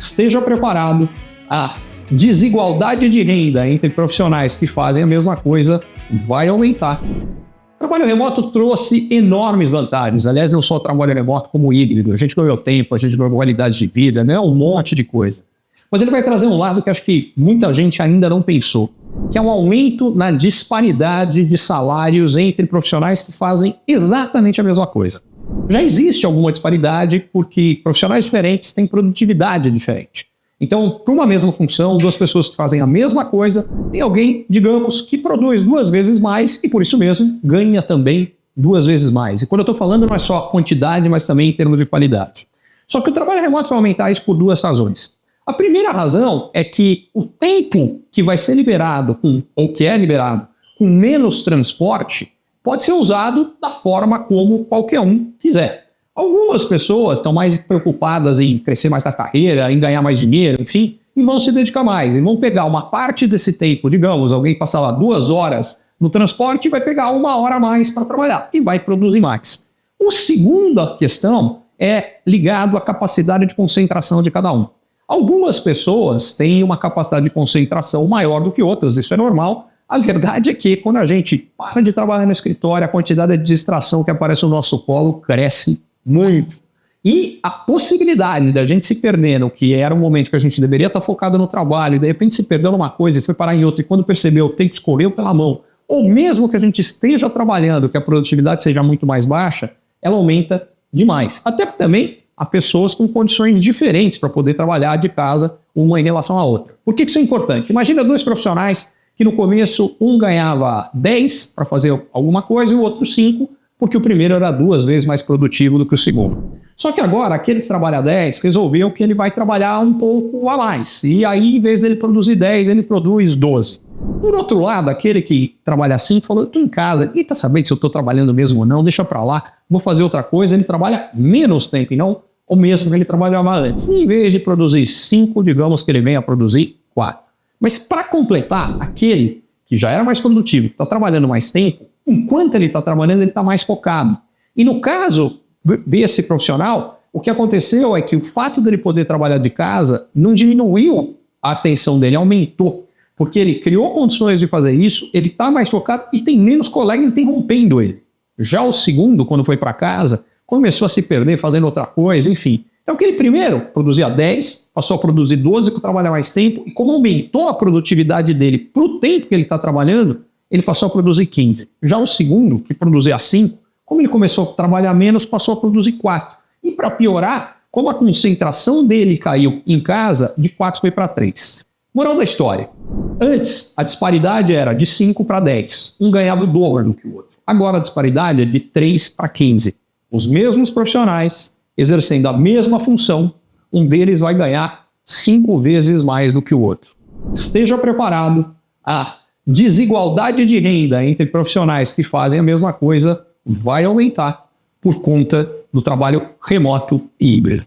esteja preparado, a desigualdade de renda entre profissionais que fazem a mesma coisa vai aumentar. O trabalho remoto trouxe enormes vantagens. Aliás, não só o trabalho remoto como o híbrido. A gente ganhou tempo, a gente ganhou qualidade de vida, né? Um monte de coisa. Mas ele vai trazer um lado que acho que muita gente ainda não pensou, que é um aumento na disparidade de salários entre profissionais que fazem exatamente a mesma coisa. Já existe alguma disparidade porque profissionais diferentes têm produtividade diferente. Então, para uma mesma função, duas pessoas que fazem a mesma coisa, tem alguém, digamos, que produz 2 vezes mais e por isso mesmo ganha também 2 vezes mais. E quando eu estou falando não é só quantidade, mas também em termos de qualidade. Só que o trabalho remoto vai aumentar isso por 2 razões. A primeira razão é que o tempo que vai ser liberado, ou que é liberado, com menos transporte, pode ser usado da forma como qualquer um quiser. Algumas pessoas estão mais preocupadas em crescer mais na carreira, em ganhar mais dinheiro, enfim, e vão se dedicar mais. E vão pegar uma parte desse tempo, digamos, alguém passar lá 2 horas no transporte e vai pegar 1 hora a mais para trabalhar e vai produzir mais. A segunda questão é ligado à capacidade de concentração de cada um. Algumas pessoas têm uma capacidade de concentração maior do que outras, isso é normal. A verdade é que quando a gente para de trabalhar no escritório, a quantidade de distração que aparece no nosso colo cresce muito. E a possibilidade da gente se perder no que era um momento que a gente deveria estar focado no trabalho e de repente se perdeu numa coisa e foi parar em outra e quando percebeu, tem que escorrer pela mão, ou mesmo que a gente esteja trabalhando, que a produtividade seja muito mais baixa, ela aumenta demais. Até porque também há pessoas com condições diferentes para poder trabalhar de casa uma em relação à outra. Por que isso é importante? Imagina 2 profissionais que no começo um ganhava 10 para fazer alguma coisa e o outro 5, porque o primeiro era 2 vezes mais produtivo do que o segundo. Só que agora, aquele que trabalha 10 resolveu que ele vai trabalhar um pouco a mais. E aí, em vez dele produzir 10, ele produz 12. Por outro lado, aquele que trabalha 5 falou, eu estou em casa, e tá sabendo se eu estou trabalhando mesmo ou não, deixa para lá, vou fazer outra coisa. Ele trabalha menos tempo e não o mesmo que ele trabalhava antes. E em vez de produzir 5, digamos que ele venha a produzir 4. Mas para completar, aquele que já era mais produtivo, está trabalhando mais tempo, enquanto ele está trabalhando, ele está mais focado. E no caso desse profissional, o que aconteceu é que o fato dele poder trabalhar de casa não diminuiu a atenção dele, aumentou. Porque ele criou condições de fazer isso, ele está mais focado e tem menos colegas interrompendo ele. Já o segundo, quando foi para casa, começou a se perder fazendo outra coisa, enfim. Então aquele primeiro produzia 10, passou a produzir 12 com trabalhar mais tempo, e como aumentou a produtividade dele para o tempo que ele está trabalhando, ele passou a produzir 15. Já o segundo, que produzia 5, como ele começou a trabalhar menos, passou a produzir 4. E para piorar, como a concentração dele caiu em casa, de 4 foi para 3. Moral da história. Antes, a disparidade era de 5 para 10. Um ganhava o dobro do que o outro. Agora a disparidade é de 3 para 15. Os mesmos profissionais, exercendo a mesma função, um deles vai ganhar 5 vezes mais do que o outro. Esteja preparado, a desigualdade de renda entre profissionais que fazem a mesma coisa vai aumentar por conta do trabalho remoto e híbrido.